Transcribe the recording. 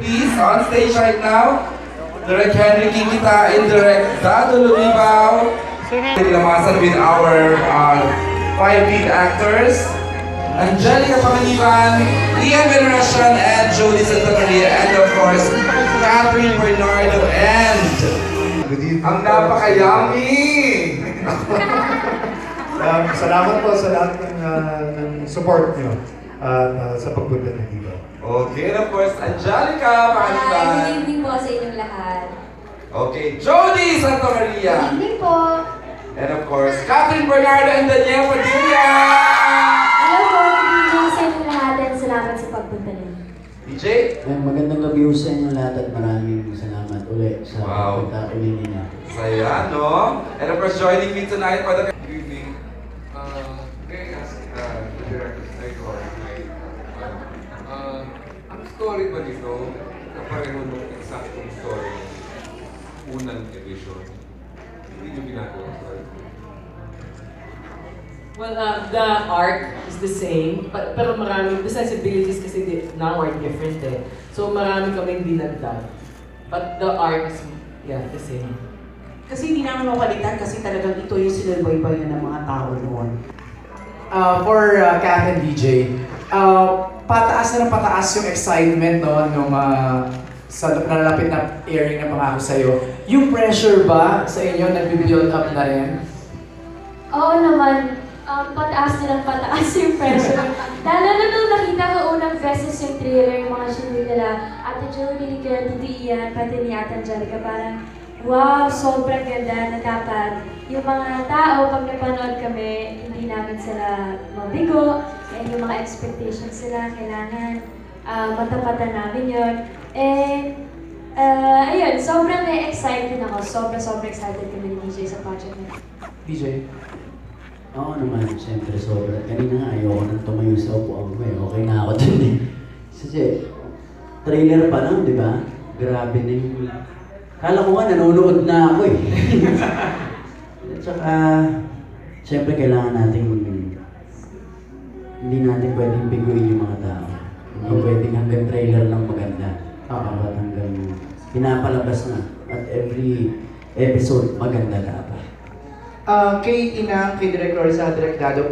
Please, on stage right now, Direk Henry Kikita and Direk Dado Lumibaw. Lamasan with our 5 lead actors, Angelica Pangaliban, Ian Veneracion, and Jody Santa Maria, and of course, Catherine Bernardo, and ang napaka-yummy! Salamat po sa lahat ng support nyo sa pagpunta na dito. Okay, and of course, Angelica Pangaliban. Good evening po sa inyong lahat. Okay, Jody Santa Maria. Good evening po. And of course, Catherine Bernardo and Danielle Padilla. Hello po, good evening sa inyong lahat and salamat sa pagpunta ninyo. DJ? Magandang gabi sa inyo lahat at maraming salamat ulit sa pagpunta ninyo. Saya, no? And of course, joining me tonight for the... Good evening. May I ask the director, ang story ba dito, kapareho ng eksaktong story unang edition? Hindi nyo ginagawa story? Well, the arc is the same, pero marami, the sensibilities kasi now are different eh. So marami kaming dinagdag. But the arc is, yeah, the same. Kasi hindi namin mapalitan kasi talagang ito yung sinalbaybayan ng mga tao noon. For Kath and DJ, pataas na ng pataas yung excitement no, nung sa nalalapit na airing ng Pangako Sa'yo. Yung pressure ba sa inyo nag-build up na rin? Oo naman, pataas na ng pataas yung pressure. Lalo na nung nakita ko unang beses yung trailer, yung mga shoot nila, Ate Jody, Tito Ian, pati ni Ate Angelica, parang wow, sobrang ganda na dapat yung mga tao, pag napanood kami, hindi namin sila mabigo, and yung mga expectations sila, kailangan matapatan namin yun. And, ayun, sobrang excited ako. Sobrang excited kami ni DJ sa project na. DJ? Oo naman, siyempre sobra. Kanina nga ayoko nang tumayo sa upuan ko eh. Okay na ako dun eh. Kasi, trailer pa lang, di ba? Grabe na yung... Kala ko nga nanonood na ako eh. At saka, siyempre kailangan natin hindi natin pwedeng biguin yung mga tao. Hindi pwedeng hanggang trailer lang maganda. Dapat hanggang pinapalabas na. At every episode maganda dapat. Kay Inang, kay Direk Rosa, Direk Dado,